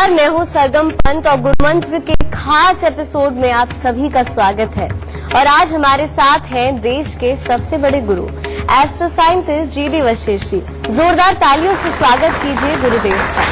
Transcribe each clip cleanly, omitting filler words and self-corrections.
नमस्कार, मैं हूं सरगम पंत और गुरुमंत्र के खास एपिसोड में आप सभी का स्वागत है। और आज हमारे साथ हैं देश के सबसे बड़े गुरु astro scientist GD Vashishtha ji. जोरदार तालियों से स्वागत कीजिए गुरुदेव का।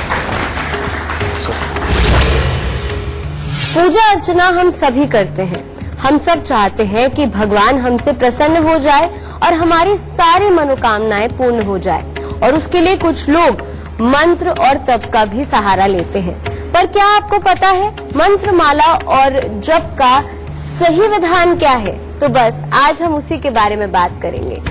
पूजा अर्चना हम सभी करते हैं। हम सब चाहते हैं कि भगवान हमसे प्रसन्न हो जाए और हमारी सारी मनोकामनाएं पूर्ण हो जाए, और उसके लिए कुछ लोग मंत्र और तप का भी सहारा लेते हैं। पर क्या आपको पता है मंत्र माला और जप का सही विधान क्या है? तो बस आज हम उसी के बारे में बात करेंगे।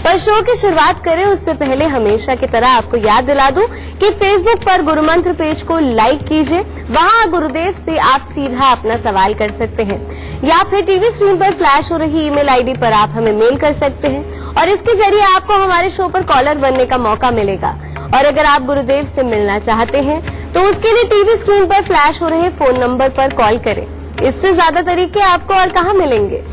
पर शो की शुरुआत करें उससे पहले हमेशा की तरह आपको याद दिला दूं कि फेसबुक पर गुरुमंत्र पेज को लाइक कीजिए। वहां गुरुदेव से आप सीधा अपना सवाल कर सकते हैं, या फिर टीवी स्क्रीन पर फ्लैश हो रही ईमेल आईडी पर आप हमें मेल कर सकते हैं, और इसके जरिए आपको हमारे शो पर कॉलर बनने का मौका मिलेगा। और अगर आप गुरुदेव से मिलना चाहते हैं तो उसके लिए टीवी स्क्रीन पर फ्लैश हो रहे फोन नंबर पर कॉल करें। इससे ज्यादा तरीके आपको और कहाँ मिलेंगे।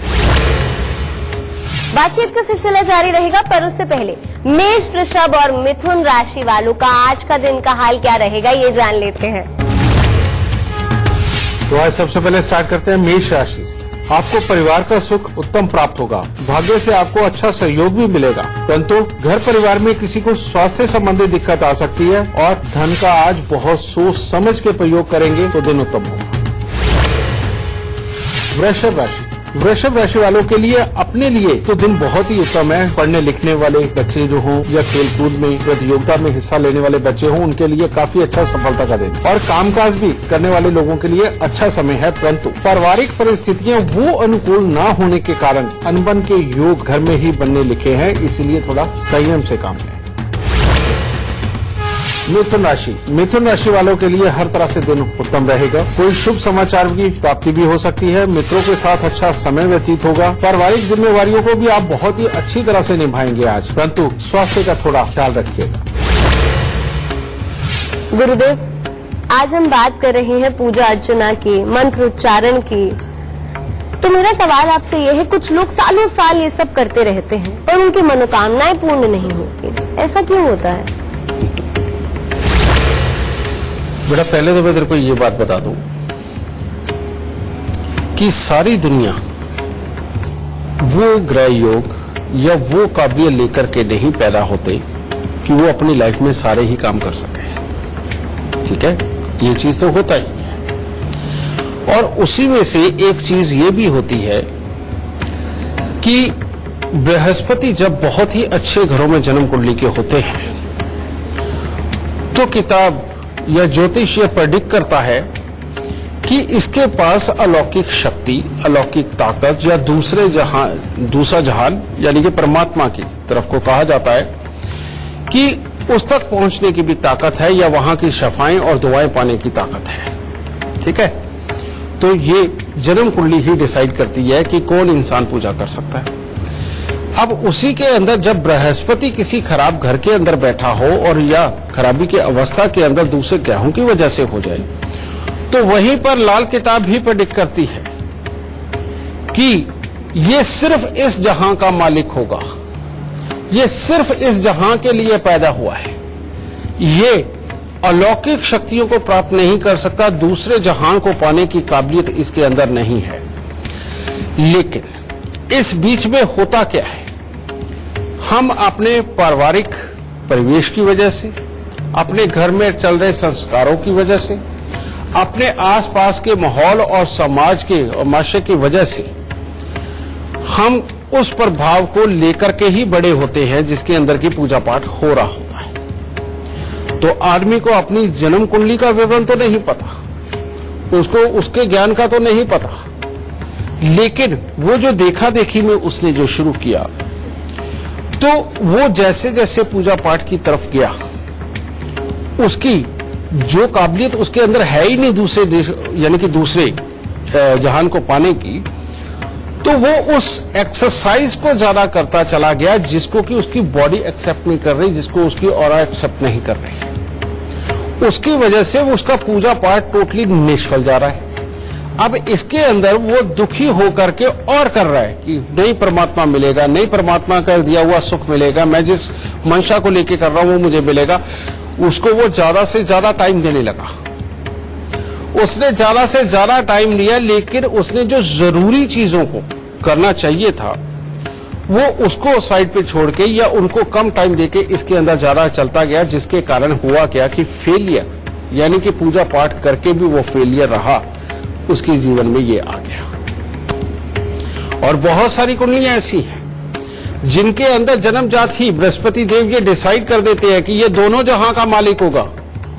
बातचीत का सिलसिला जारी रहेगा, पर उससे पहले मेष, वृषभ और मिथुन राशि वालों का आज का दिन का हाल क्या रहेगा ये जान लेते हैं। तो आज सबसे पहले स्टार्ट करते हैं मेष राशि से। आपको परिवार का सुख उत्तम प्राप्त होगा। भाग्य से आपको अच्छा सहयोग भी मिलेगा, परंतु घर परिवार में किसी को स्वास्थ्य संबंधी दिक्कत आ सकती है, और धन का आज बहुत सोच समझ के प्रयोग करेंगे तो दिन उत्तम होगा। वृषभ राशि वालों के लिए अपने लिए तो दिन बहुत ही उत्तम है। पढ़ने लिखने वाले बच्चे जो हों या खेलकूद में प्रतियोगिता में हिस्सा लेने वाले बच्चे हों, उनके लिए काफी अच्छा सफलता का दिन, और कामकाज भी करने वाले लोगों के लिए अच्छा समय है। परंतु पारिवारिक परिस्थितियां वो अनुकूल न होने के कारण अनबन के योग घर में ही बनने लिखे हैं, इसलिए थोड़ा संयम से काम लें। मिथुन राशि वालों के लिए हर तरह से दिन उत्तम रहेगा। कोई शुभ समाचार की प्राप्ति भी हो सकती है। मित्रों के साथ अच्छा समय व्यतीत होगा। पारिवारिक जिम्मेवारियों को भी आप बहुत ही अच्छी तरह से निभाएंगे आज, परंतु स्वास्थ्य का थोड़ा ख्याल रखिएगा। गुरुदेव, आज हम बात कर रहे हैं पूजा अर्चना की, मंत्र उच्चारण की। तो मेरा सवाल आपसे यह है, कुछ लोग सालों साल ये सब करते रहते हैं पर उनकी मनोकामनाएं पूर्ण नहीं होती, ऐसा क्यों होता है? बेटा, पहले तो मैं तेरे को ये बात बता दूं कि सारी दुनिया वो ग्रह योग या वो काबिलियत लेकर के नहीं पैदा होते कि वो अपनी लाइफ में सारे ही काम कर सके। ठीक है, ये चीज तो होता ही है। और उसी में से एक चीज ये भी होती है कि बृहस्पति जब बहुत ही अच्छे घरों में जन्म कुंडली के होते हैं तो किताब या ज्योतिष ये प्रेडिक्ट करता है कि इसके पास अलौकिक शक्ति, अलौकिक ताकत या दूसरा जहान यानी कि परमात्मा की तरफ को कहा जाता है कि उस तक पहुंचने की भी ताकत है, या वहां की शफाएं और दुआएं पाने की ताकत है। ठीक है, तो ये जन्म कुंडली ही डिसाइड करती है कि कौन इंसान पूजा कर सकता है। अब उसी के अंदर जब बृहस्पति किसी खराब घर के अंदर बैठा हो और या खराबी की अवस्था के अंदर दूसरे ग्रहों की वजह से हो जाए, तो वहीं पर लाल किताब भी प्रेडिक्ट करती है कि ये सिर्फ इस जहां का मालिक होगा, ये सिर्फ इस जहां के लिए पैदा हुआ है, ये अलौकिक शक्तियों को प्राप्त नहीं कर सकता, दूसरे जहां को पाने की काबिलियत इसके अंदर नहीं है। लेकिन इस बीच में होता क्या है, हम अपने पारिवारिक परिवेश की वजह से, अपने घर में चल रहे संस्कारों की वजह से, अपने आसपास के माहौल और समाज के और माशरे की वजह से हम उस प्रभाव को लेकर के ही बड़े होते हैं जिसके अंदर की पूजा पाठ हो रहा होता है। तो आदमी को अपनी जन्म कुंडली का विवरण तो नहीं पता, उसको उसके ज्ञान का तो नहीं पता, लेकिन वो जो देखा देखी में उसने जो शुरू किया, तो वो जैसे जैसे पूजा पाठ की तरफ गया, उसकी जो काबिलियत उसके अंदर है ही नहीं दूसरे देश यानी कि दूसरे जहान को पाने की, तो वो उस एक्सरसाइज को ज्यादा करता चला गया जिसको कि उसकी बॉडी एक्सेप्ट नहीं कर रही, जिसको उसकी ऑरा एक्सेप्ट नहीं कर रही। उसकी वजह से वो उसका पूजा पाठ टोटली निष्फल जा रहा है। अब इसके अंदर वो दुखी होकर के और कर रहा है कि नहीं परमात्मा मिलेगा, नहीं परमात्मा का दिया हुआ सुख मिलेगा, मैं जिस मंशा को लेके कर रहा हूं वो मुझे मिलेगा। उसको वो ज्यादा से ज्यादा टाइम देने लगा। उसने ज्यादा से ज्यादा टाइम लिया, लेकिन उसने जो जरूरी चीजों को करना चाहिए था वो उसको साइड पे छोड़ के या उनको कम टाइम देके इसके अंदर ज्यादा चलता गया, जिसके कारण हुआ क्या कि फेलियर, यानी कि पूजा पाठ करके भी वो फेलियर रहा, उसके जीवन में ये आ गया। और बहुत सारी कुंडलियां ऐसी हैं जिनके अंदर जन्मजात ही बृहस्पति देव ये डिसाइड कर देते हैं कि ये दोनों जहां का मालिक होगा,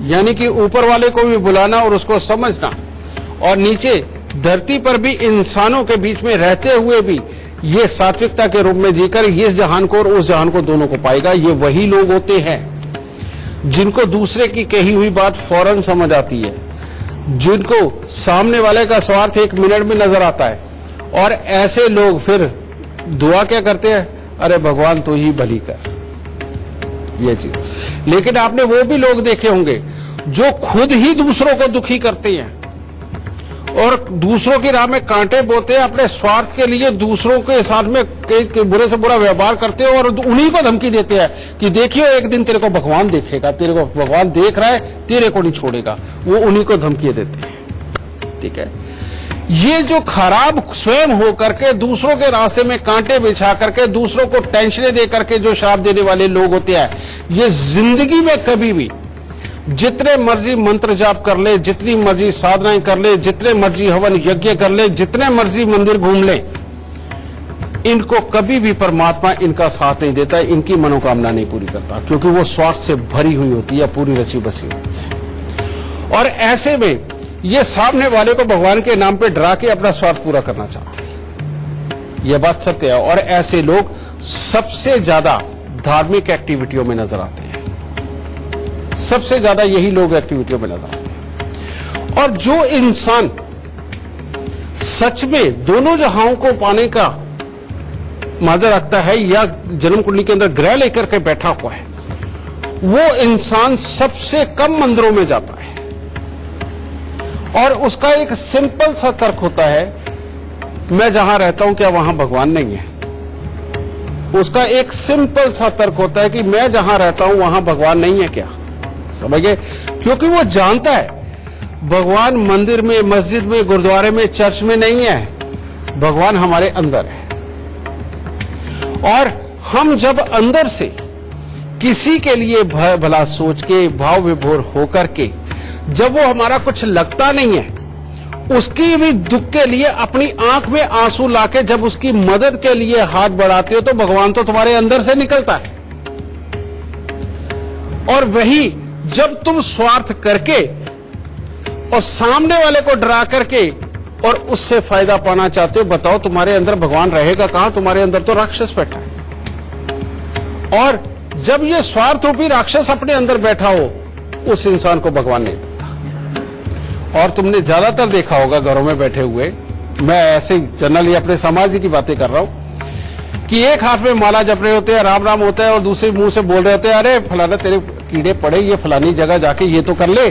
यानी कि ऊपर वाले को भी बुलाना और उसको समझना, और नीचे धरती पर भी इंसानों के बीच में रहते हुए भी ये सात्विकता के रूप में जीकर इस जहान को और उस जहान को दोनों को पाएगा। ये वही लोग होते हैं जिनको दूसरे की कही हुई बात फौरन समझ आती है, जिनको सामने वाले का स्वार्थ 1 मिनट में नजर आता है, और ऐसे लोग फिर दुआ क्या करते हैं, अरे भगवान तू ही भली कर, ये चीज। लेकिन आपने वो भी लोग देखे होंगे जो खुद ही दूसरों को दुखी करते हैं और दूसरों की राह में कांटे बोते हैं, अपने स्वार्थ के लिए दूसरों के साथ में बुरे से बुरा व्यवहार करते हैं और उन्हीं को धमकी देते हैं कि देखियो एक दिन तेरे को भगवान देखेगा, तेरे को भगवान देख रहा है, तेरे को नहीं छोड़ेगा। वो उन्हीं को धमकी देते हैं। ठीक है, ये जो खराब स्वयं हो करके दूसरों के रास्ते में कांटे बिछा करके दूसरों को टेंशनें दे करके जो श्राप देने वाले लोग होते हैं, ये जिंदगी में कभी भी जितने मर्जी मंत्र जाप कर ले, जितनी मर्जी साधनाएं कर ले, जितने मर्जी हवन यज्ञ कर ले, जितने मर्जी मंदिर घूम ले, इनको कभी भी परमात्मा इनका साथ नहीं देता, इनकी मनोकामना नहीं पूरी करता, क्योंकि वो स्वार्थ से भरी हुई होती है, पूरी रची बसी होती है। और ऐसे में ये सामने वाले को भगवान के नाम पे डरा के अपना स्वार्थ पूरा करना चाहते हैं। यह बात सत्य है। और ऐसे लोग सबसे ज्यादा धार्मिक एक्टिविटियों में नजर आते हैं, सबसे ज्यादा यही लोग एक्टिविटियों में नजर आते हैं। और जो इंसान सच में दोनों जहां को पाने का मादा रखता है या जन्म कुंडली के अंदर ग्रह लेकर के बैठा हुआ है, वो इंसान सबसे कम मंदिरों में जाता है। और उसका एक सिंपल सा तर्क होता है, मैं जहां रहता हूं क्या वहां भगवान नहीं है? उसका एक सिंपल सा तर्क होता है कि मैं जहां रहता हूं वहां भगवान नहीं है क्या? समझ गए? क्योंकि वो जानता है भगवान मंदिर में, मस्जिद में, गुरुद्वारे में, चर्च में नहीं है, भगवान हमारे अंदर है। और हम जब अंदर से किसी के लिए भला सोच के, भाव विभोर होकर के, जब वो हमारा कुछ लगता नहीं है, उसकी भी दुख के लिए अपनी आंख में आंसू लाके जब उसकी मदद के लिए हाथ बढ़ाते हो, तो भगवान तो तुम्हारे अंदर से निकलता है। और वही जब तुम स्वार्थ करके और सामने वाले को डरा करके और उससे फायदा पाना चाहते हो, बताओ तुम्हारे अंदर भगवान रहेगा कहां? तुम्हारे अंदर तो राक्षस बैठा है। और जब ये स्वार्थ रूपी राक्षस अपने अंदर बैठा हो, उस इंसान को भगवान नहीं मिलता। और तुमने ज्यादातर देखा होगा घरों में बैठे हुए, मैं ऐसे जनरली अपने समाज की बातें कर रहा हूं, कि एक हाथ में माला जप रहे होते हैं, राम राम होता है, और दूसरे मुंह से बोल रहे होते हैं, अरे फलाना तेरे कीड़े पड़े, ये फलानी जगह जाके ये तो कर ले,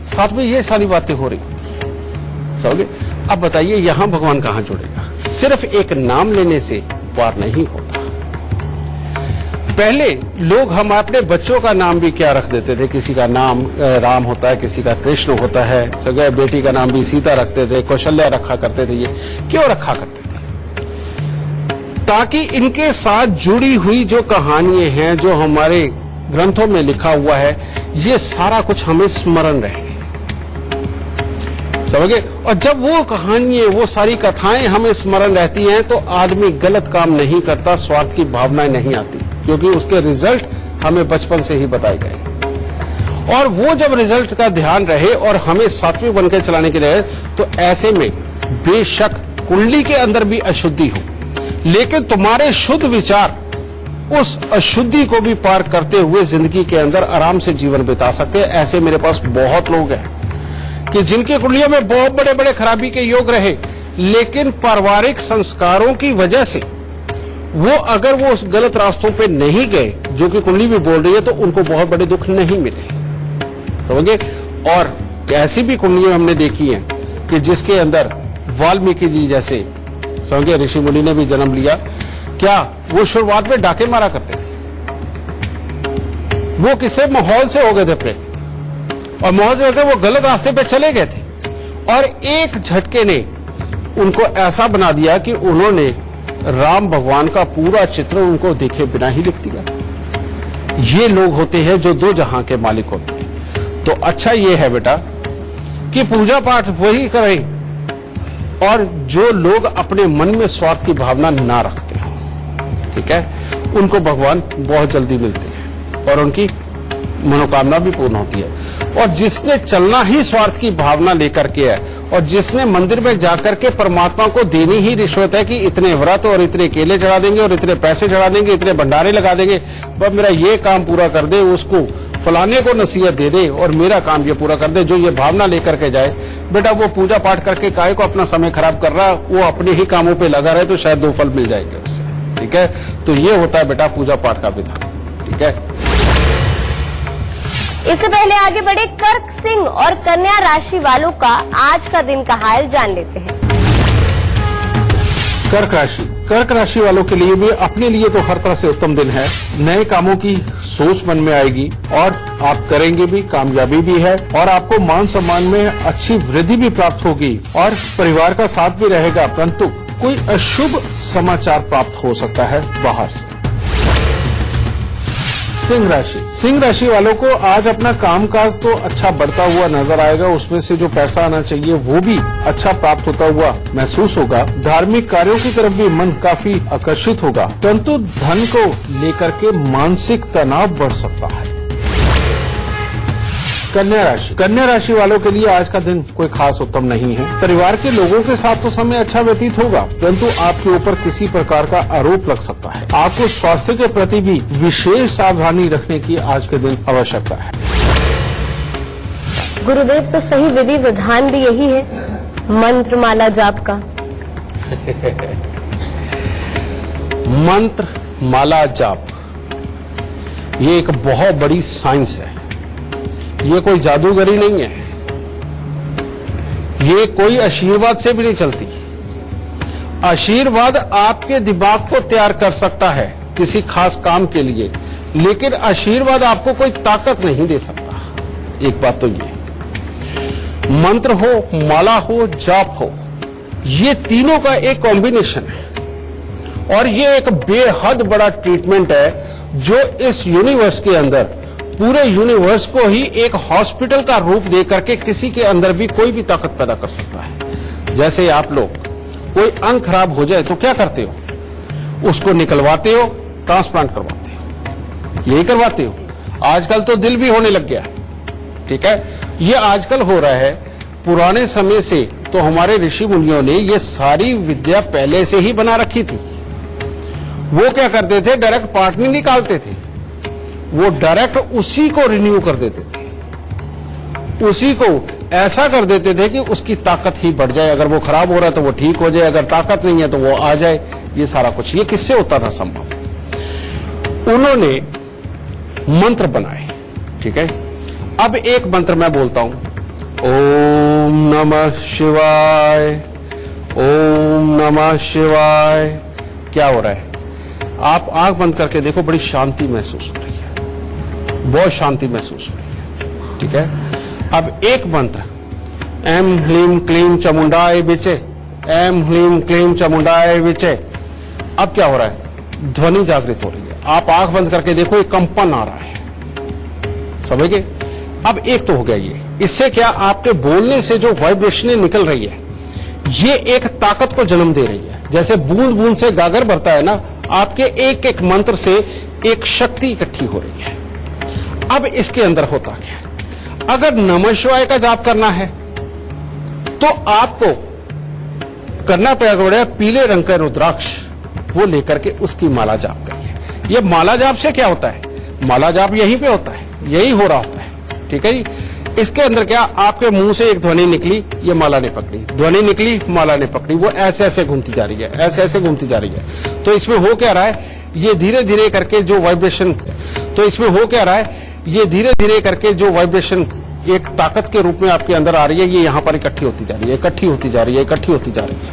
साथ में ये सारी बातें हो रही होती है। समझे? अब बताइए यहां भगवान कहां जुड़ेगा? सिर्फ एक नाम लेने से पार नहीं होता। पहले लोग हम अपने बच्चों का नाम भी क्या रख देते थे, किसी का नाम राम होता है, किसी का कृष्ण होता है, सगे बेटी का नाम भी सीता रखते थे, कौशल्या रखा करते थे। ये क्यों रखा करते थे? ताकि इनके साथ जुड़ी हुई जो कहानियां हैं, जो हमारे ग्रंथों में लिखा हुआ है, ये सारा कुछ हमें स्मरण रहे। समझे? और जब वो कहानियां, वो सारी कथाएं हमें स्मरण रहती हैं, तो आदमी गलत काम नहीं करता, स्वार्थ की भावनाएं नहीं आती, क्योंकि उसके रिजल्ट हमें बचपन से ही बताए गए। और वो जब रिजल्ट का ध्यान रहे और हमें सात्विक बनकर चलाने के लिए, तो ऐसे में बेशक कुंडली के अंदर भी अशुद्धि हो, लेकिन तुम्हारे शुद्ध विचार उस अशुद्धि को भी पार करते हुए जिंदगी के अंदर आराम से जीवन बिता सकते हैं। ऐसे मेरे पास बहुत लोग हैं कि जिनके कुंडलियों में बहुत बड़े बड़े खराबी के योग रहे, लेकिन पारिवारिक संस्कारों की वजह से वो अगर वो उस गलत रास्तों पे नहीं गए, जो कि कुंडली भी बोल रही है, तो उनको बहुत बड़े दुख नहीं मिले। समझे? और ऐसी भी कुंडलियां हमने देखी हैं कि जिसके अंदर वाल्मीकि जी जैसे समझे ऋषि मुनि ने भी जन्म लिया। क्या वो शुरुआत में डाके मारा करते थे? वो किसी माहौल से हो गए थे प्रेरित, और माहौल से होकर वो गलत रास्ते पे चले गए थे, और एक झटके ने उनको ऐसा बना दिया कि उन्होंने राम भगवान का पूरा चित्र उनको देखे बिना ही लिख दिया। ये लोग होते हैं जो दो जहां के मालिक होते हैं। तो अच्छा ये है बेटा कि पूजा पाठ वही करें और जो लोग अपने मन में स्वार्थ की भावना ना रखते हो, ठीक है, उनको भगवान बहुत जल्दी मिलते हैं और उनकी मनोकामना भी पूर्ण होती है। और जिसने चलना ही स्वार्थ की भावना लेकर के है, और जिसने मंदिर में जाकर के परमात्मा को देनी ही रिश्वत है कि इतने व्रत और इतने केले चढ़ा देंगे और इतने पैसे चढ़ा देंगे, इतने भंडारे लगा देंगे, बस मेरा ये काम पूरा कर दे, उसको फलाने को नसीहत दे दे और मेरा काम ये पूरा कर दे, जो ये भावना लेकर के जाए, बेटा वो पूजा पाठ करके काहे को अपना समय खराब कर रहा, वो अपने ही कामों पे लगा रहे तो शायद 2 फल मिल जाएंगे उससे, ठीक है। तो ये होता है बेटा पूजा पाठ का विधान, ठीक है। इससे पहले आगे बढ़े कर्क सिंह और कन्या राशि वालों का आज का दिन का हाल जान लेते हैं। कर्क राशि वालों के लिए भी अपने लिए तो हर तरह से उत्तम दिन है। नए कामों की सोच मन में आएगी और आप करेंगे भी, कामयाबी भी है, और आपको मान सम्मान में अच्छी वृद्धि भी प्राप्त होगी और परिवार का साथ भी रहेगा। परंतु कोई अशुभ समाचार प्राप्त हो सकता है बाहर से। सिंह राशि वालों को आज अपना कामकाज तो अच्छा बढ़ता हुआ नजर आएगा, उसमें से जो पैसा आना चाहिए वो भी अच्छा प्राप्त होता हुआ महसूस होगा। धार्मिक कार्यों की तरफ भी मन काफी आकर्षित होगा, परंतु धन को लेकर के मानसिक तनाव बढ़ सकता है। कन्या राशि वालों के लिए आज का दिन कोई खास उत्तम नहीं है। परिवार के लोगों के साथ तो समय अच्छा व्यतीत होगा, परंतु आपके ऊपर किसी प्रकार का आरोप लग सकता है। आपको स्वास्थ्य के प्रति भी विशेष सावधानी रखने की आज के दिन आवश्यकता है। गुरुदेव, तो सही विधि विधान भी यही है, मंत्र माला जाप का। मंत्र माला जाप ये एक बहुत बड़ी साइंस है। ये कोई जादूगरी नहीं है, ये कोई आशीर्वाद से भी नहीं चलती। आशीर्वाद आपके दिमाग को तैयार कर सकता है किसी खास काम के लिए, लेकिन आशीर्वाद आपको कोई ताकत नहीं दे सकता। एक बात तो ये, मंत्र हो, माला हो, जाप हो, ये तीनों का एक कॉम्बिनेशन है और ये एक बेहद बड़ा ट्रीटमेंट है जो इस यूनिवर्स के अंदर, पूरे यूनिवर्स को ही एक हॉस्पिटल का रूप दे करके किसी के अंदर भी कोई भी ताकत पैदा कर सकता है। जैसे आप लोग कोई अंग खराब हो जाए तो क्या करते हो, उसको निकलवाते हो, ट्रांसप्लांट करवाते हो, यही करवाते हो। आजकल तो दिल भी होने लग गया, ठीक है। ये आजकल हो रहा है, पुराने समय से तो हमारे ऋषि मुनियों ने ये सारी विद्या पहले से ही बना रखी थी। वो क्या करते थे, डायरेक्ट पार्ट नहीं निकालते थे, वो डायरेक्ट उसी को रिन्यू कर देते थे, उसी को ऐसा कर देते थे कि उसकी ताकत ही बढ़ जाए। अगर वो खराब हो रहा है तो वो ठीक हो जाए, अगर ताकत नहीं है तो वो आ जाए। ये सारा कुछ ये किससे होता था संभव? उन्होंने मंत्र बनाए, ठीक है। अब एक मंत्र मैं बोलता हूं, ओम नमः शिवाय, ओम नमः शिवाय। क्या हो रहा है? आप आंख बंद करके देखो, बड़ी शांति महसूस हो रही है, बहुत शांति महसूस हो रही है, ठीक है। अब एक मंत्र, एम ह्लीम क्लीम चामुंडाय विचे, एम ह्लीम क्लीम चामुंडाय विचे। अब क्या हो रहा है? ध्वनि जागृत हो रही है। आप आंख बंद करके देखो, एक कंपन आ रहा है, समझ गए? अब एक तो हो गया ये, इससे क्या आपके बोलने से जो वाइब्रेशनें निकल रही है, ये एक ताकत को जन्म दे रही है। जैसे बूंद बूंद से गागर भरता है ना, आपके एक एक मंत्र से एक शक्ति इकट्ठी हो रही है। अब इसके अंदर होता क्या है, अगर नमः शिवाय का जाप करना है तो आपको करना पड़ेगा पीले रंग का रुद्राक्ष, वो लेकर के उसकी माला जाप करिए। ये माला जाप से क्या होता है? माला जाप यहीं पे होता है, यही हो रहा होता है, ठीक है जी। इसके अंदर क्या, आपके मुंह से एक ध्वनि निकली, ये माला ने पकड़ी, ध्वनि निकली, माला ने पकड़ी, वो ऐसे ऐसे घूमती जा रही है, ऐसे ऐसे घूमती जा रही है। तो इसमें हो क्या रहा है, ये धीरे धीरे करके जो वाइब्रेशन, तो इसमें हो क्या रहा है, ये धीरे धीरे करके जो वाइब्रेशन एक ताकत के रूप में आपके अंदर आ रही है, ये यहां पर इकट्ठी होती जा रही है, इकट्ठी होती जा रही है, इकट्ठी होती जा रही है।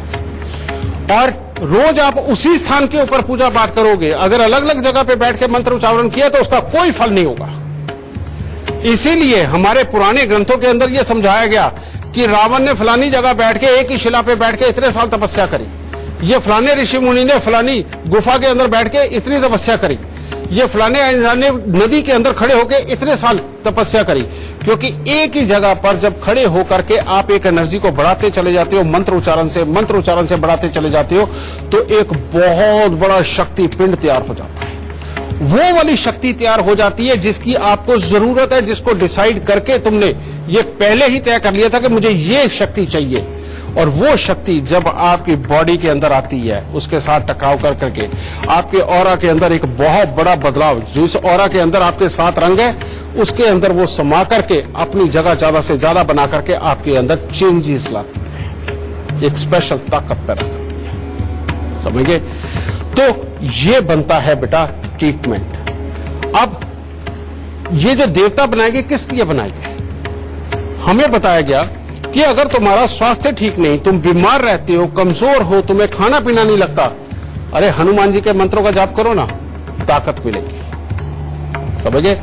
और रोज आप उसी स्थान के ऊपर पूजा पाठ करोगे। अगर अलग अलग जगह पे बैठ के मंत्र उच्चारण किया तो उसका कोई फल नहीं होगा, इसीलिए हमारे पुराने ग्रंथों के अंदर यह समझाया गया कि रावण ने फलानी जगह बैठ के एक ही शिला पे बैठ के इतने साल तपस्या करी, ये फलाने ऋषि मुनि ने फलानी गुफा के अंदर बैठ के इतनी तपस्या करी, ये फलाने इंसान ने नदी के अंदर खड़े होकर इतने साल तपस्या करी। क्योंकि एक ही जगह पर जब खड़े होकर के आप एक एनर्जी को बढ़ाते चले जाते हो, मंत्र उच्चारण से बढ़ाते चले जाते हो, तो एक बहुत बड़ा शक्ति पिंड तैयार हो जाता है। वो वाली शक्ति तैयार हो जाती है जिसकी आपको जरूरत है, जिसको डिसाइड करके तुमने ये पहले ही तय कर लिया था कि मुझे ये शक्ति चाहिए। और वो शक्ति जब आपकी बॉडी के अंदर आती है, उसके साथ टकराव कर करके आपके ऑरा के अंदर एक बहुत बड़ा बदलाव, जिस ऑरा के अंदर आपके 7 रंग है उसके अंदर वो समा करके अपनी जगह ज्यादा से ज्यादा बना करके आपके अंदर चेंजेस लाती है, एक स्पेशल ताकत पैदा करती है। समझ गए? तो ये बनता है बेटा ट्रीटमेंट। अब ये जो देवता बनाए गए किस लिए बनाए गए? हमें बताया गया कि अगर तुम्हारा स्वास्थ्य ठीक नहीं, तुम बीमार रहते हो, कमजोर हो, तुम्हें खाना पीना नहीं लगता, अरे हनुमान जी के मंत्रों का जाप करो ना, ताकत मिलेगी। समझे?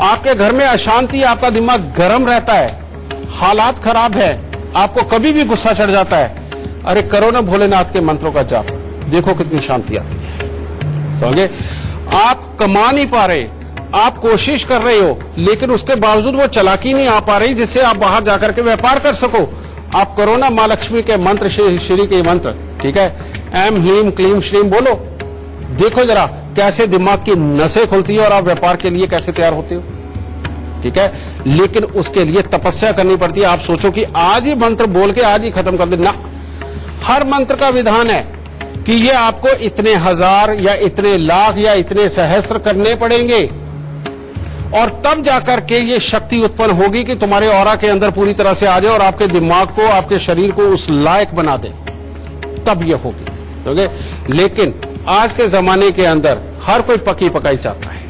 आपके घर में अशांति, आपका दिमाग गर्म रहता है, हालात खराब है, आपको कभी भी गुस्सा चढ़ जाता है, अरे करो ना भोलेनाथ के मंत्रों का जाप, देखो कितनी शांति आती है। समझे? आप कमा नहीं पा रहे, आप कोशिश कर रहे हो, लेकिन उसके बावजूद वो चालाकी नहीं आ पा रही जिससे आप बाहर जाकर के व्यापार कर सको, आप करो ना मां लक्ष्मी के मंत्र, श्री के मंत्र, ठीक है, एम ह्लीम क्लीम श्रीम बोलो, देखो जरा कैसे दिमाग की नसें खुलती है और आप व्यापार के लिए कैसे तैयार होते हो। ठीक है, लेकिन उसके लिए तपस्या करनी पड़ती है। आप सोचो कि आज ही मंत्र बोल के आज ही खत्म कर देना, हर मंत्र का विधान है कि ये आपको इतने हजार या इतने लाख या इतने सहस्त्र करने पड़ेंगे और तब जाकर के ये शक्ति उत्पन्न होगी कि तुम्हारे ऑरा के अंदर पूरी तरह से आ जाए और आपके दिमाग को, आपके शरीर को उस लायक बना दे, तब ये होगी। ओके, लेकिन आज के जमाने के अंदर हर कोई पकी पकाई चाहता है,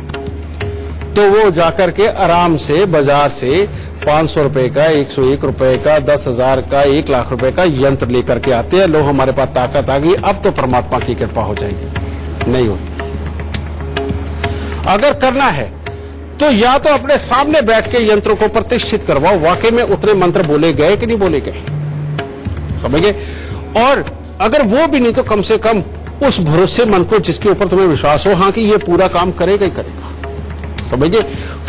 तो वो जाकर के आराम से बाजार से 500 रुपए का, 101 रुपए का, 10,000 का, 1 लाख रुपए का यंत्र लेकर के आते हैं। लो हमारे पास ताकत आ गई, अब तो परमात्मा की कृपा हो जाएगी। नहीं होती। अगर करना है तो या तो अपने सामने बैठ के यंत्रों को प्रतिष्ठित करवाओ, वाकई में उतने मंत्र बोले गए कि नहीं बोले गए, समझ गए। और अगर वो भी नहीं तो कम से कम उस भरोसेमंद को जिसके ऊपर तुम्हें विश्वास हो, हाँ कि ये पूरा काम करेगा ही करेगा, समझ गए,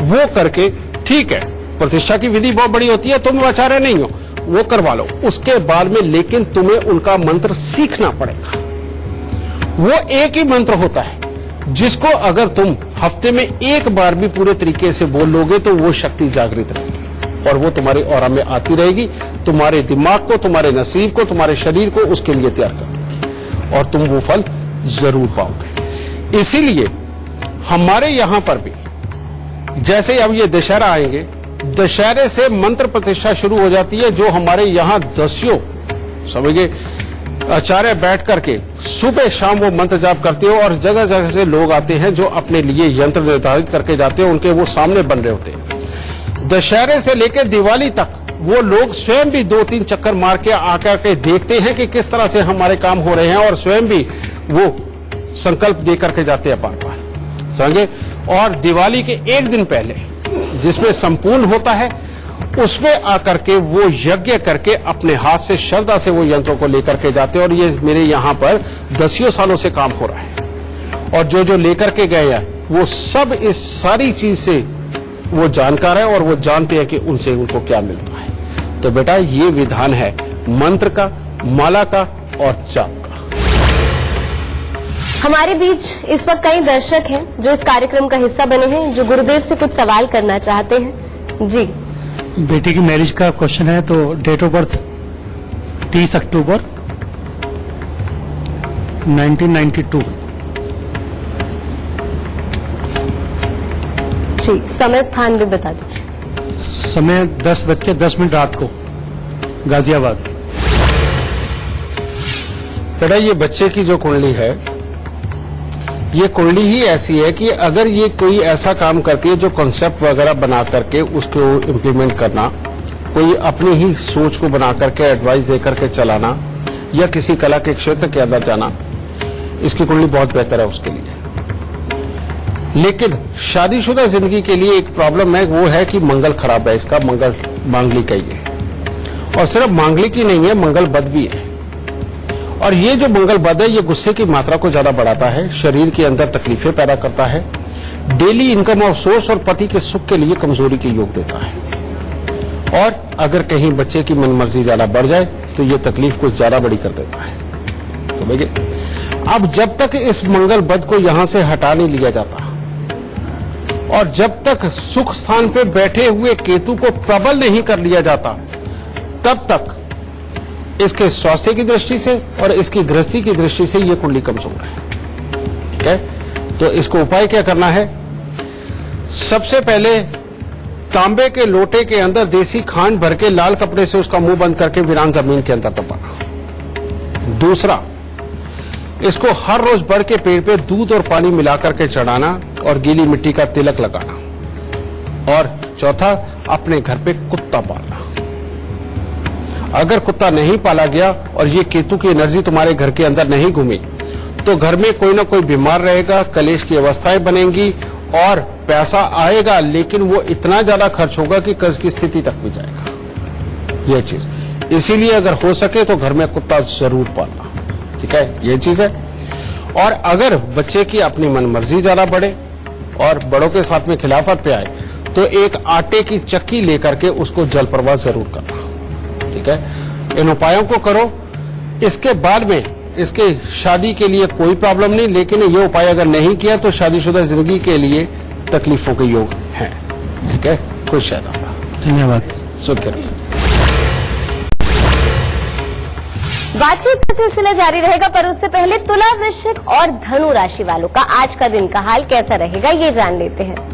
वो करके ठीक है। प्रतिष्ठा की विधि बहुत बड़ी होती है, तुम आचार्य नहीं हो, वो करवा लो उसके बाद में, लेकिन तुम्हें उनका मंत्र सीखना पड़ेगा। वो एक ही मंत्र होता है जिसको अगर तुम हफ्ते में एक बार भी पूरे तरीके से बोल लोगे तो वो शक्ति जागृत रहेगी और वो तुम्हारे ऑरा में आती रहेगी, तुम्हारे दिमाग को, तुम्हारे नसीब को, तुम्हारे शरीर को उसके लिए तैयार कर देगी और तुम वो फल जरूर पाओगे। इसीलिए हमारे यहां पर भी जैसे अब ये दशहरा आएंगे, दशहरे से मंत्र प्रतिष्ठा शुरू हो जाती है, जो हमारे यहां दस्यों समझिए आचार्य बैठ करके सुबह शाम वो मंत्र जाप करते हो और जगह जगह से लोग आते हैं जो अपने लिए यंत्र निर्धारित करके जाते हैं, उनके वो सामने बन रहे होते हैं। दशहरे से लेकर दिवाली तक वो लोग स्वयं भी 2-3 चक्कर मार के आकर के देखते हैं कि किस तरह से हमारे काम हो रहे हैं और स्वयं भी वो संकल्प दे करके जाते हैं बार बार, समझे। और दिवाली के एक दिन पहले जिसमें संपूर्ण होता है, उसमें आकर के वो यज्ञ करके अपने हाथ से श्रद्धा से वो यंत्रों को लेकर के जाते हैं। और ये मेरे यहाँ पर दसियों सालों से काम हो रहा है और जो जो लेकर के गए हैं वो सब इस सारी चीज से वो जानकार है और वो जानते हैं कि उनसे उनको क्या मिलता है। तो बेटा ये विधान है मंत्र का, माला का और जाप का। हमारे बीच इस वक्त कई दर्शक हैं जो इस कार्यक्रम का हिस्सा बने हैं, जो गुरुदेव से कुछ सवाल करना चाहते हैं। जी, बेटे की मैरिज का क्वेश्चन है, तो डेट ऑफ बर्थ 30 अक्टूबर 1992। जी, समय स्थान भी बता दीजिए। समय 10:10 रात को, गाजियाबाद। बेटा ये बच्चे की जो कुंडली है, ये कुंडली ही ऐसी है कि अगर ये कोई ऐसा काम करती है जो कॉन्सेप्ट वगैरह बना करके उसको इम्प्लीमेंट करना, कोई अपनी ही सोच को बना करके एडवाइस दे करके चलाना या किसी कला के क्षेत्र के अंदर जाना, इसकी कुंडली बहुत बेहतर है उसके लिए। लेकिन शादीशुदा जिंदगी के लिए एक प्रॉब्लम है, वो है कि मंगल खराब है इसका, मंगल मांगलिक है ये, और सिर्फ मांगलिक ही नहीं है, मंगल बद भी है। और ये जो मंगल बद है ये गुस्से की मात्रा को ज्यादा बढ़ाता है, शरीर के अंदर तकलीफें पैदा करता है, डेली इनकम ऑफ सोर्स और पति के सुख के लिए कमजोरी के योग देता है। और अगर कहीं बच्चे की मनमर्जी ज्यादा बढ़ जाए तो ये तकलीफ कुछ ज्यादा बड़ी कर देता है। समझिए, अब जब तक इस मंगल बद को यहां से हटा नहीं लिया जाता और जब तक सुख स्थान पे बैठे हुए केतु को प्रबल नहीं कर लिया जाता, तब तक इसके स्वास्थ्य की दृष्टि से और इसकी गृहस्थी की दृष्टि से ये कुंडली कमजोर है। ठीक है, तो इसको उपाय क्या करना है? सबसे पहले तांबे के लोटे के अंदर देसी खांड भर के लाल कपड़े से उसका मुंह बंद करके वीरान जमीन के अंदर दबाना। दूसरा, इसको हर रोज बढ़ के पेड़ पे दूध और पानी मिलाकर के चढ़ाना और गीली मिट्टी का तिलक लगाना। और चौथा, अपने घर पे कुत्ता पालना। अगर कुत्ता नहीं पाला गया और ये केतु की एनर्जी तुम्हारे घर के अंदर नहीं घूमी तो घर में कोई ना कोई बीमार रहेगा, कलेश की अवस्थाएं बनेंगी और पैसा आएगा, लेकिन वो इतना ज्यादा खर्च होगा कि कर्ज की स्थिति तक भी जाएगा। यह चीज, इसीलिए अगर हो सके तो घर में कुत्ता जरूर पालना। ठीक है, ये चीज है। और अगर बच्चे की अपनी मनमर्जी ज्यादा बढ़े और बड़ों के साथ में खिलाफत पे आए तो एक आटे की चक्की लेकर के उसको जल प्रवाह जरूर करना। ठीक है, इन उपायों को करो। इसके बाद में इसके शादी के लिए कोई प्रॉब्लम नहीं, लेकिन ये उपाय अगर नहीं किया तो शादीशुदा जिंदगी के लिए तकलीफों के योग हैं। ठीक है, खुश है। धन्यवाद। सुध करें। बातचीत का सिलसिला जारी रहेगा, पर उससे पहले तुला, वृश्चिक और धनु राशि वालों का आज का दिन का हाल कैसा रहेगा ये जान लेते हैं।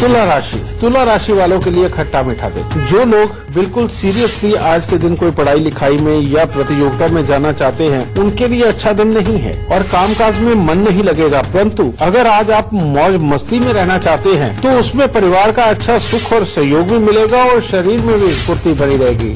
तुला राशि वालों के लिए खट्टा मीठा दिन। जो लोग बिल्कुल सीरियसली आज के दिन कोई पढ़ाई लिखाई में या प्रतियोगिता में जाना चाहते हैं, उनके लिए अच्छा दिन नहीं है और कामकाज में मन नहीं लगेगा। परंतु अगर आज आप मौज मस्ती में रहना चाहते हैं तो उसमें परिवार का अच्छा सुख और सहयोग भी मिलेगा और शरीर में भी स्फूर्ति बनी रहेगी।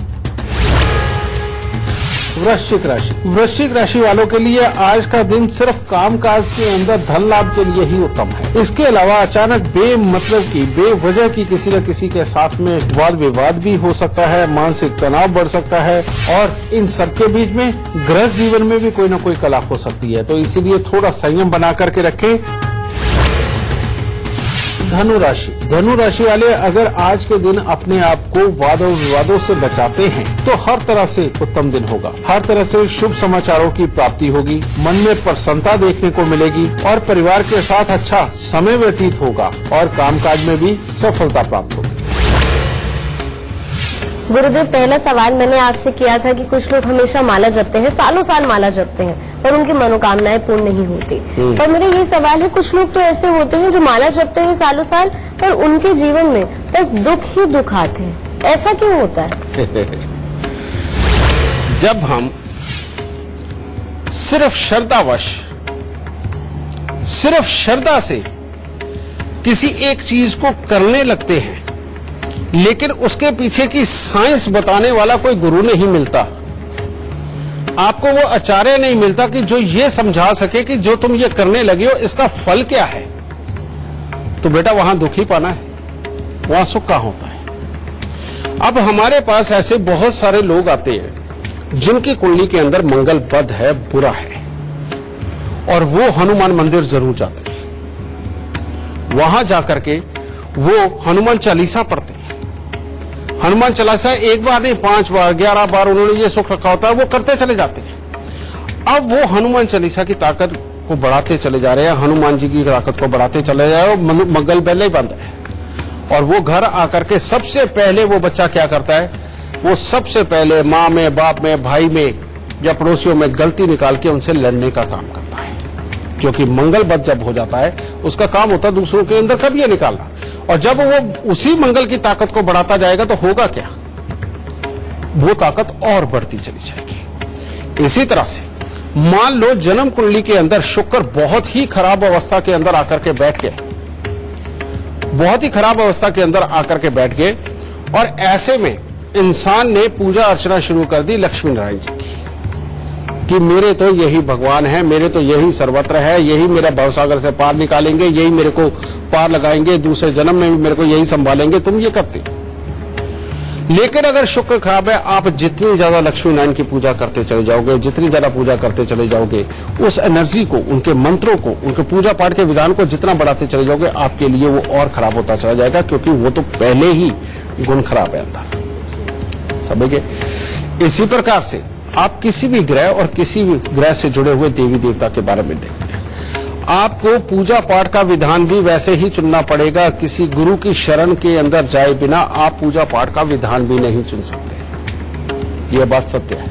वृश्चिक राशि वालों के लिए आज का दिन सिर्फ कामकाज के अंदर धन लाभ के लिए ही उत्तम है। इसके अलावा अचानक बेवजह की किसी न किसी के साथ में वाद विवाद भी हो सकता है, मानसिक तनाव बढ़ सकता है और इन सबके बीच में गृहस्थ जीवन में भी कोई न कोई कला हो सकती है। तो इसीलिए थोड़ा संयम बना करके रखें। धनु राशि वाले अगर आज के दिन अपने आप को वाद और विवादों से बचाते हैं तो हर तरह से उत्तम दिन होगा। हर तरह से शुभ समाचारों की प्राप्ति होगी, मन में प्रसन्नता देखने को मिलेगी और परिवार के साथ अच्छा समय व्यतीत होगा और कामकाज में भी सफलता प्राप्त होगी। गुरुदेव, पहला सवाल मैंने आपसे किया था कि कुछ लोग हमेशा माला जपते हैं, सालों साल माला जपते हैं, पर उनकी मनोकामनाएं पूर्ण नहीं होती। पर मेरा ये सवाल है, कुछ लोग तो ऐसे होते हैं जो माला जपते हैं सालों साल, पर उनके जीवन में बस दुख ही दुख आते हैं। ऐसा क्यों होता है? जब हम सिर्फ श्रद्धा से किसी एक चीज को करने लगते हैं, लेकिन उसके पीछे की साइंस बताने वाला कोई गुरु नहीं मिलता, आपको वो आचार्य नहीं मिलता कि जो ये समझा सके कि जो तुम ये करने लगे हो इसका फल क्या है, तो बेटा वहां दुख ही पाना है, वहां सुख कहां होता है। अब हमारे पास ऐसे बहुत सारे लोग आते हैं जिनकी कुंडली के अंदर मंगल बद है, बुरा है, और वो हनुमान मंदिर जरूर जाते हैं। वहां जाकर के वो हनुमान चालीसा पढ़ते हैं। हनुमान चालीसा एक बार नहीं, 5 बार 11 बार उन्होंने ये सुख रखा होता है, वो करते चले जाते हैं। अब वो हनुमान चालीसा की ताकत को बढ़ाते चले जा रहे हैं, हनुमान जी की ताकत को बढ़ाते चले जा रहे हैं, और मंगल पहले ही बंद है। और वो घर आकर के सबसे पहले वो बच्चा क्या करता है, वो सबसे पहले माँ में, बाप में, भाई में या पड़ोसियों में गलती निकाल के उनसे लड़ने का काम करता है। क्योंकि मंगल बद जब हो जाता है उसका काम होता है दूसरों के अंदर कभी निकालना, और जब वो उसी मंगल की ताकत को बढ़ाता जाएगा तो होगा क्या, वो ताकत और बढ़ती चली जाएगी। इसी तरह से मान लो जन्म कुंडली के अंदर शुक्र बहुत ही खराब अवस्था के अंदर आकर के बैठ गए, बहुत ही खराब अवस्था के अंदर आकर के बैठ गए, और ऐसे में इंसान ने पूजा अर्चना शुरू कर दी लक्ष्मी नारायण जी की। कि मेरे तो यही भगवान है, मेरे तो यही सर्वत्र है, यही मेरा भवसागर से पार निकालेंगे, यही मेरे को पार लगाएंगे, दूसरे जन्म में भी मेरे को यही संभालेंगे, तुम ये करते हो। लेकिन अगर शुक्र खराब है, आप जितनी ज्यादा लक्ष्मी नारायण की पूजा करते चले जाओगे, जितनी ज्यादा पूजा करते चले जाओगे, उस एनर्जी को, उनके मंत्रों को, उनके पूजा पाठ के विधान को जितना बढ़ाते चले जाओगे, आपके लिए वो और खराब होता चला जाएगा, क्योंकि वो तो पहले ही गुण खराब है अंदर। समझे? इसी प्रकार से आप किसी भी ग्रह और किसी भी ग्रह से जुड़े हुए देवी देवता के बारे में देखें, आपको पूजा पाठ का विधान भी वैसे ही चुनना पड़ेगा। किसी गुरु की शरण के अंदर जाए बिना आप पूजा पाठ का विधान भी नहीं चुन सकते, यह बात सत्य है।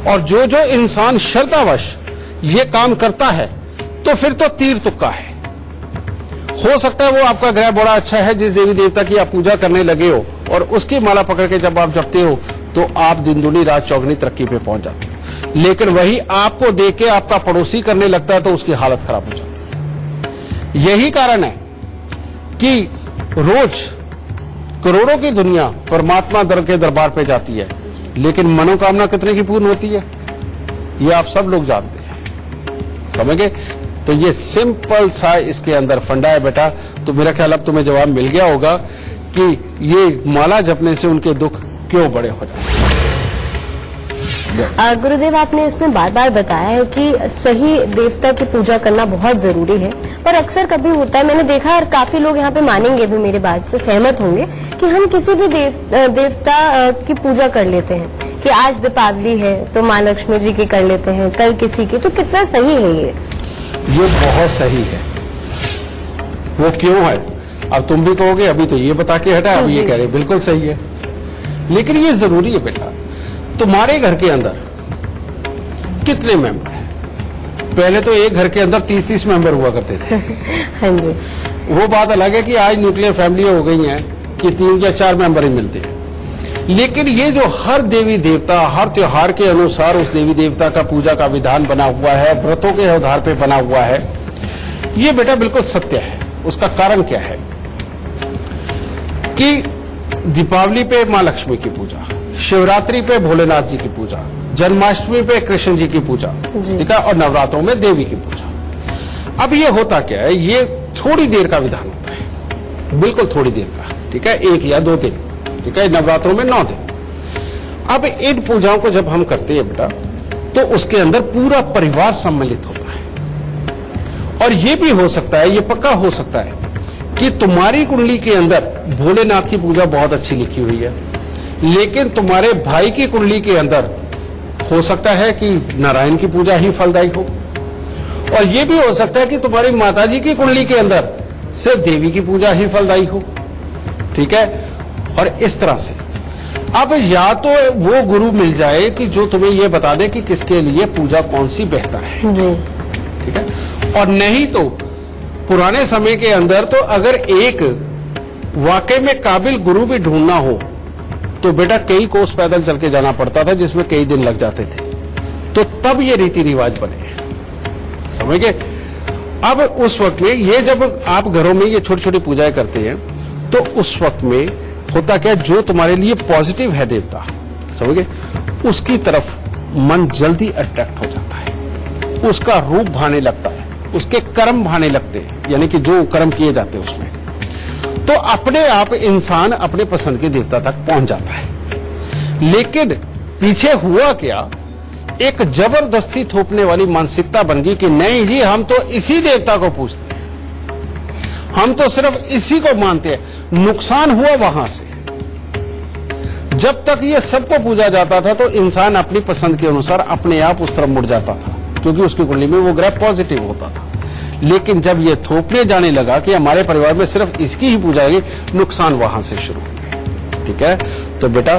और जो जो इंसान श्रद्धावश ये काम करता है, तो फिर तो तीर तुक्का है। हो सकता है वो आपका ग्रह बड़ा अच्छा है, जिस देवी देवता की आप पूजा करने लगे हो, और उसकी माला पकड़ के जब आप जपते हो, तो आप दिन दुनी रात चौगनी तरक्की पे पहुंच जाते हो। लेकिन वही आपको देख के आपका पड़ोसी करने लगता है, तो उसकी हालत खराब हो जाती है। यही कारण है कि रोज करोड़ों की दुनिया परमात्मा दर के दरबार पे जाती है, लेकिन मनोकामना कितने की पूर्ण होती है, ये आप सब लोग जानते हैं। समझ गए? तो ये सिंपल सा इसके अंदर फंडा है बेटा। तो मेरा ख्याल अब तुम्हें जवाब मिल गया होगा कि ये माला जपने से उनके दुख क्यों बड़े हो जाते हैं। गुरुदेव, आपने इसमें बार बार बताया है कि सही देवता की पूजा करना बहुत जरूरी है, पर अक्सर कभी होता है, मैंने देखा और काफी लोग यहाँ पे मानेंगे भी, मेरी बात से सहमत होंगे, कि हम किसी भी देवता की पूजा कर लेते हैं कि आज दीपावली है तो माँ लक्ष्मी जी की कर लेते हैं, कल किसी की। तो कितना सही है ये बहुत सही है। वो क्यों है? अब तुम भी कहोगे अभी तो ये बता के हटा, अब ये कह रहे बिल्कुल सही है। लेकिन ये जरूरी है बेटा। तुम्हारे घर के अंदर कितने मेंबर हैं? पहले तो एक घर के अंदर 30-30 मेंबर हुआ करते थे। हाँ जी। वो बात अलग है कि आज न्यूक्लियर फैमिली हो गई हैं कि 3 या 4 मेंबर ही मिलते हैं। लेकिन ये जो हर देवी देवता हर त्योहार के अनुसार उस देवी देवता का पूजा का विधान बना हुआ है, व्रतों के आधार पे बना हुआ है, ये बेटा बिल्कुल सत्य है। उसका कारण क्या है कि दीपावली पे माँ लक्ष्मी की पूजा, शिवरात्रि पे भोलेनाथ जी की पूजा, जन्माष्टमी पे कृष्ण जी की पूजा, ठीक है, और नवरात्रों में देवी की पूजा। अब ये होता क्या है, ये थोड़ी देर का विधान होता है, बिल्कुल थोड़ी देर का, ठीक है, 1 या 2 दिन, ठीक है, नवरात्रों में 9 दिन। अब इन पूजाओं को जब हम करते हैं बेटा, तो उसके अंदर पूरा परिवार सम्मिलित होता है। और ये भी हो सकता है, ये पक्का हो सकता है कि तुम्हारी कुंडली के अंदर भोलेनाथ की पूजा बहुत अच्छी लिखी हुई है, लेकिन तुम्हारे भाई की कुंडली के अंदर हो सकता है कि नारायण की पूजा ही फलदायी हो, और ये भी हो सकता है कि तुम्हारी माताजी की कुंडली के अंदर सिर्फ देवी की पूजा ही फलदायी हो, ठीक है। और इस तरह से अब या तो वो गुरु मिल जाए कि जो तुम्हें ये बता दे कि किसके लिए पूजा कौन सी बेहतर है, ठीक है, और नहीं तो पुराने समय के अंदर तो अगर एक वाकई में काबिल गुरु भी ढूंढना हो तो बेटा कई कोस पैदल चल के जाना पड़ता था, जिसमें कई दिन लग जाते थे। तो तब ये रीति रिवाज बने, समझ गए। अब उस वक्त में ये जब आप घरों में ये छोटी छोटी पूजाएं करते हैं, तो उस वक्त में होता क्या, जो तुम्हारे लिए पॉजिटिव है देवता, समझ गए, उसकी तरफ मन जल्दी अट्रैक्ट हो जाता है, उसका रूप भाने लगता है, उसके कर्म भाने लगते हैं, यानी कि जो कर्म किए जाते हैं उसमें, तो अपने आप इंसान अपने पसंद के देवता तक पहुंच जाता है। लेकिन पीछे हुआ क्या, एक जबरदस्ती थोपने वाली मानसिकता बन गई कि नहीं जी, हम तो इसी देवता को पूजते हैं, हम तो सिर्फ इसी को मानते हैं। नुकसान हुआ वहां से, जब तक ये सबको पूजा जाता था तो इंसान अपनी पसंद के अनुसार अपने आप उस तरफ मुड़ जाता था, क्योंकि उसकी कुंडली में वो ग्रह पॉजिटिव होता था। लेकिन जब ये थोपने जाने लगा कि हमारे परिवार में सिर्फ इसकी ही पूजा होगी, नुकसान वहां से शुरू हो गया, ठीक है। तो बेटा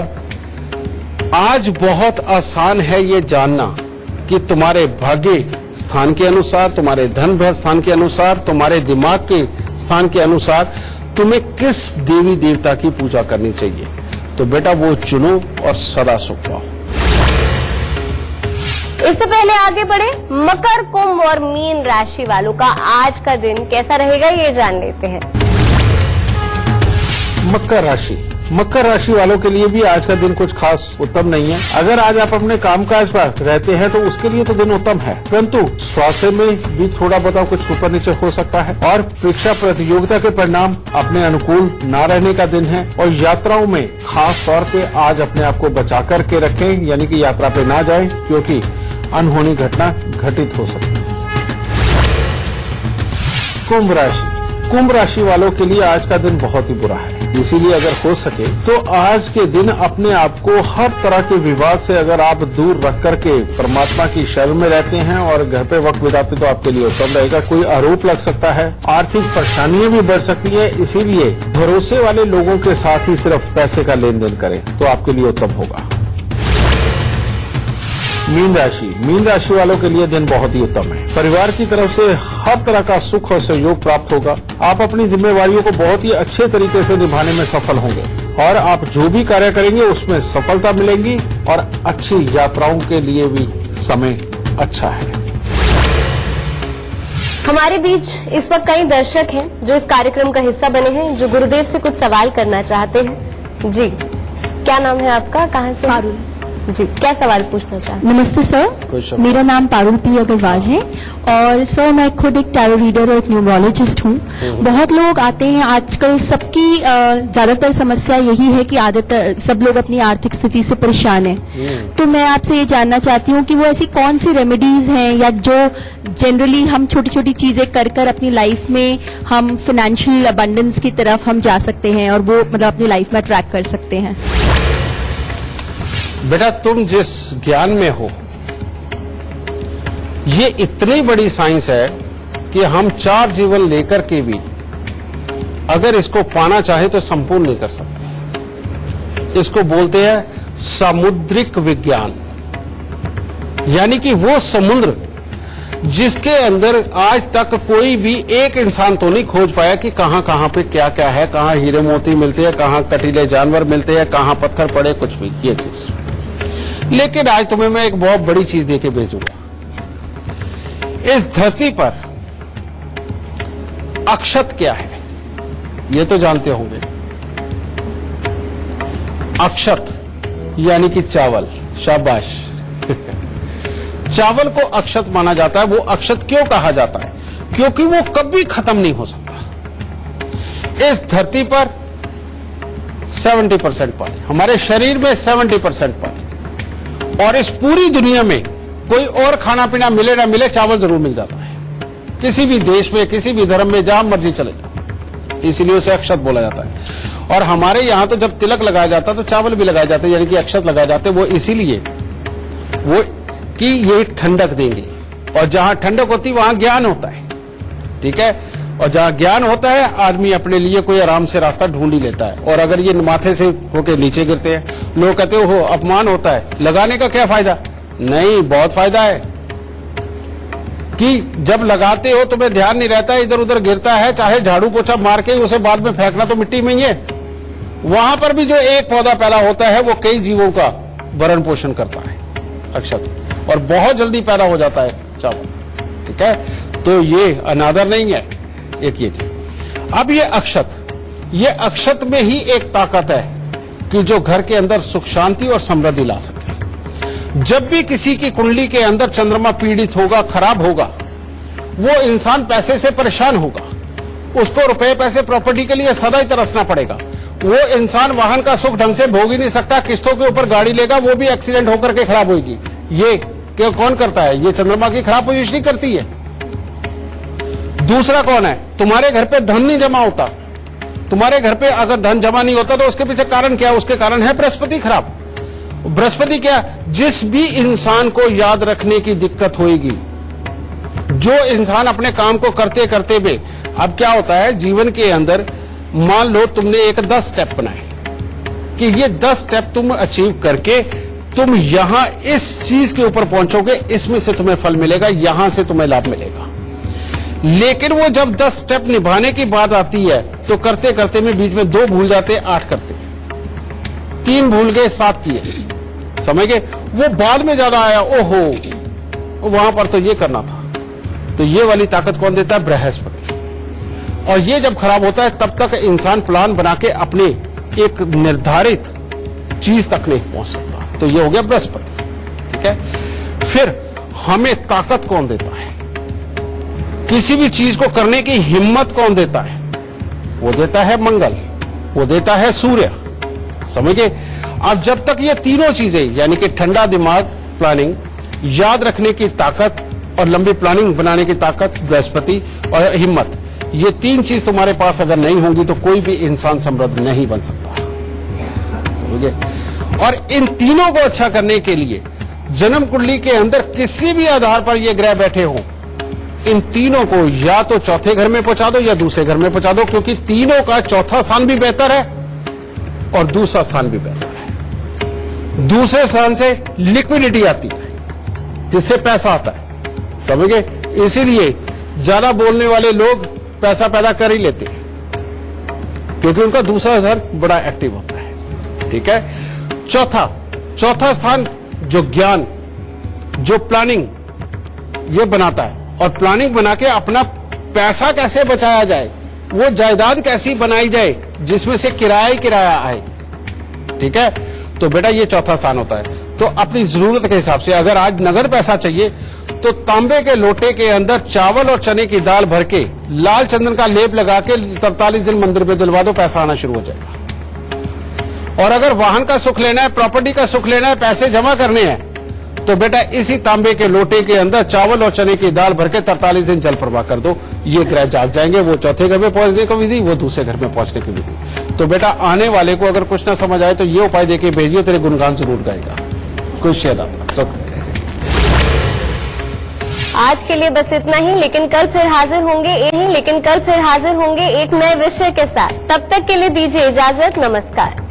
आज बहुत आसान है ये जानना कि तुम्हारे भाग्य स्थान के अनुसार, तुम्हारे धन भय स्थान के अनुसार, तुम्हारे दिमाग के स्थान के अनुसार तुम्हें किस देवी देवता की पूजा करनी चाहिए। तो बेटा वो चुनो और सदा सुख पाओ। इससे पहले आगे बढ़े, मकर, कुंभ और मीन राशि वालों का आज का दिन कैसा रहेगा ये जान लेते हैं। मकर राशि मकर राशि वालों के लिए भी आज का दिन कुछ खास उत्तम नहीं है। अगर आज आप अपने कामकाज पर रहते हैं तो उसके लिए तो दिन उत्तम है, परंतु स्वास्थ्य में भी थोड़ा बहुत कुछ ऊपर नीचे हो सकता है। और परीक्षा प्रतियोगिता के परिणाम अपने अनुकूल न रहने का दिन है। और यात्राओं में खास तौर पे आज अपने आप को बचा करके रखें, यानी कि यात्रा पे ना जाएं, क्योंकि अनहोनी घटना घटित हो सकती है। कुंभ राशि वालों के लिए आज का दिन बहुत ही बुरा है। इसीलिए अगर हो सके तो आज के दिन अपने आप को हर तरह के विवाद से अगर आप दूर रख करके परमात्मा की शरण में रहते हैं और घर पे वक्त बिताते तो आपके लिए उत्तम रहेगा। कोई आरोप लग सकता है, आर्थिक परेशानियां भी बढ़ सकती है, इसीलिए भरोसे वाले लोगों के साथ ही सिर्फ पैसे का लेन देन करें तो आपके लिए उत्तम होगा। मीन राशि वालों के लिए दिन बहुत ही उत्तम है। परिवार की तरफ से हर तरह का सुख और सहयोग प्राप्त होगा। आप अपनी जिम्मेवारियों को बहुत ही अच्छे तरीके से निभाने में सफल होंगे और आप जो भी कार्य करेंगे उसमें सफलता मिलेगी और अच्छी यात्राओं के लिए भी समय अच्छा है। हमारे बीच इस वक्त कई दर्शक हैं जो इस कार्यक्रम का हिस्सा बने हैं, जो गुरुदेव से कुछ सवाल करना चाहते हैं। जी, क्या नाम है आपका, कहाँ से? पारुल। जी, क्या सवाल पूछना चाहते हैं? नमस्ते सर, मेरा नाम पारुल पी अग्रवाल है और सर मैं खुद एक टैरो रीडर और एक न्यूमरोलॉजिस्ट हूँ। बहुत लोग आते हैं, आजकल सबकी ज्यादातर समस्या यही है कि सब लोग अपनी आर्थिक स्थिति से परेशान हैं। तो मैं आपसे ये जानना चाहती हूँ कि वो ऐसी कौन सी रेमेडीज हैं या जो जनरली हम छोटी छोटी चीजें कर कर अपनी लाइफ में हम फाइनेंशियल अबंडेंस की तरफ हम जा सकते हैं और वो मतलब अपनी लाइफ में अट्रैक्ट कर सकते हैं। बेटा, तुम जिस ज्ञान में हो ये इतनी बड़ी साइंस है कि हम 4 जीवन लेकर के भी अगर इसको पाना चाहे तो संपूर्ण नहीं कर सकते। इसको बोलते हैं सामुद्रिक विज्ञान, यानी कि वो समुद्र जिसके अंदर आज तक कोई भी एक इंसान तो नहीं खोज पाया कि कहां कहां पे क्या क्या है, कहां हीरे मोती मिलते हैं, कहां कटीले जानवर मिलते हैं, कहां पत्थर पड़े, कुछ भी ये चीज। लेकिन आज तुम्हें मैं एक बहुत बड़ी चीज देके भेजूंगा। इस धरती पर अक्षत क्या है ये तो जानते होंगे। अक्षत यानी कि चावल। शाबाश। चावल को अक्षत माना जाता है। वो अक्षत क्यों कहा जाता है? क्योंकि वो कभी खत्म नहीं हो सकता। इस धरती पर 70% पानी, हमारे शरीर में 70% पानी, और इस पूरी दुनिया में कोई और खाना पीना मिले ना मिले, चावल जरूर मिल जाता है। किसी भी देश में, किसी भी धर्म में, जहां मर्जी चले जाओ, इसीलिए उसे अक्षत बोला जाता है। और हमारे यहां तो जब तिलक लगाया जाता है तो चावल भी लगाए जाते हैं, यानी कि अक्षत लगाए जाते हैं। वो इसीलिए वो कि ये ठंडक देंगे, और जहां ठंडक होती वहां ज्ञान होता है। ठीक है, और जहां ज्ञान होता है आदमी अपने लिए कोई आराम से रास्ता ढूंढ ही लेता है। और अगर ये माथे से होकर नीचे गिरते हैं, लोग कहते हो अपमान होता है, लगाने का क्या फायदा? नहीं, बहुत फायदा है कि जब लगाते हो तुम्हें ध्यान नहीं रहता, इधर उधर गिरता है, चाहे झाड़ू पोछा मार के उसे बाद में फेंकना तो मिट्टी में ही है। वहां पर भी जो एक पौधा पैदा होता है वो कई जीवों का भरण पोषण करता है, अक्षत, और बहुत जल्दी पैदा हो जाता है चावल। ठीक है, तो ये अनादर नहीं है एक ये चीज। अब ये अक्षत में ही एक ताकत है कि जो घर के अंदर सुख शांति और समृद्धि ला सके। जब भी किसी की कुंडली के अंदर चंद्रमा पीड़ित होगा, खराब होगा, वो इंसान पैसे से परेशान होगा, उसको रुपए पैसे प्रॉपर्टी के लिए सदा ही तरसना पड़ेगा। वो इंसान वाहन का सुख ढंग से भोग ही नहीं सकता, किस्तों के ऊपर गाड़ी लेगा, वो भी एक्सीडेंट होकर के खराब होगी। ये क्यों कौन करता है? ये चंद्रमा की खराब पोजीशनिंग करती है। दूसरा कौन है? तुम्हारे घर पे धन नहीं जमा होता। तुम्हारे घर पे अगर धन जमा नहीं होता तो उसके पीछे कारण क्या है? उसके कारण है बृहस्पति खराब। बृहस्पति क्या? जिस भी इंसान को याद रखने की दिक्कत होगी, जो इंसान अपने काम को करते करते भी, अब क्या होता है जीवन के अंदर, मान लो तुमने एक 10 स्टेप बनाए कि ये 10 स्टेप तुम अचीव करके तुम यहां इस चीज के ऊपर पहुंचोगे, इसमें से तुम्हें फल मिलेगा, यहां से तुम्हें लाभ मिलेगा। लेकिन वो जब 10 स्टेप निभाने की बात आती है तो करते करते में बीच में 2 भूल जाते, 8 करते, 3 भूल गए, 7 किए, समझ गए? वो बाद में ज्यादा आया, ओहो वहां पर तो ये करना था। तो ये वाली ताकत कौन देता है? बृहस्पति। और ये जब खराब होता है तब तक इंसान प्लान बना के अपने एक निर्धारित चीज तक नहीं पहुंच सकता। तो ये हो गया बृहस्पति, ठीक है। फिर हमें ताकत कौन देता है, किसी भी चीज को करने की हिम्मत कौन देता है, वो देता है मंगल, वो देता है सूर्य, समझिए। अब जब तक ये तीनों चीजें यानी कि ठंडा दिमाग, प्लानिंग, याद रखने की ताकत और लंबी प्लानिंग बनाने की ताकत, बृहस्पति और हिम्मत, ये तीन चीज तुम्हारे पास अगर नहीं होंगी तो कोई भी इंसान समृद्ध नहीं बन सकता, समझिए। और इन तीनों को अच्छा करने के लिए जन्म कुंडली के अंदर किसी भी आधार पर ये ग्रह बैठे हों, इन तीनों को या तो चौथे घर में पहुंचा दो या दूसरे घर में पहुंचा दो, क्योंकि तीनों का चौथा स्थान भी बेहतर है और दूसरा स्थान भी बेहतर है। दूसरे स्थान से लिक्विडिटी आती है, जिससे पैसा आता है, समझे। इसीलिए ज्यादा बोलने वाले लोग पैसा पैदा कर ही लेते हैं, क्योंकि उनका दूसरा स्थान बड़ा एक्टिव होता है, ठीक है। चौथा स्थान जो ज्ञान, जो प्लानिंग ये बनाता है, और प्लानिंग बना के अपना पैसा कैसे बचाया जाए, वो जायदाद कैसी बनाई जाए जिसमें से किराया ही किराया आए, ठीक है। तो बेटा ये चौथा स्थान होता है। तो अपनी जरूरत के हिसाब से अगर आज नगद पैसा चाहिए तो तांबे के लोटे के अंदर चावल और चने की दाल भर के लाल चंदन का लेप लगा के 43 दिन मंदिर में दिलवा दो, पैसा आना शुरू हो जाएगा। और अगर वाहन का सुख लेना है, प्रॉपर्टी का सुख लेना है, पैसे जमा करने हैं, तो बेटा इसी तांबे के लोटे के अंदर चावल और चने की दाल भर के 43 दिन जल प्रवाह कर दो, ये ग्रह जाग जाएंगे। वो चौथे घर में पहुंचने की विधि, वो दूसरे घर में पहुंचने की विधि। तो बेटा आने वाले को अगर कुछ ना समझ आए तो ये उपाय देके भेजिए, तेरे गुणगान जरूर गाएगा। कुछ शेयर आज के लिए बस इतना ही, लेकिन कल फिर हाजिर होंगे एक नए विषय के साथ। तब तक के लिए दीजिए इजाजत, नमस्कार।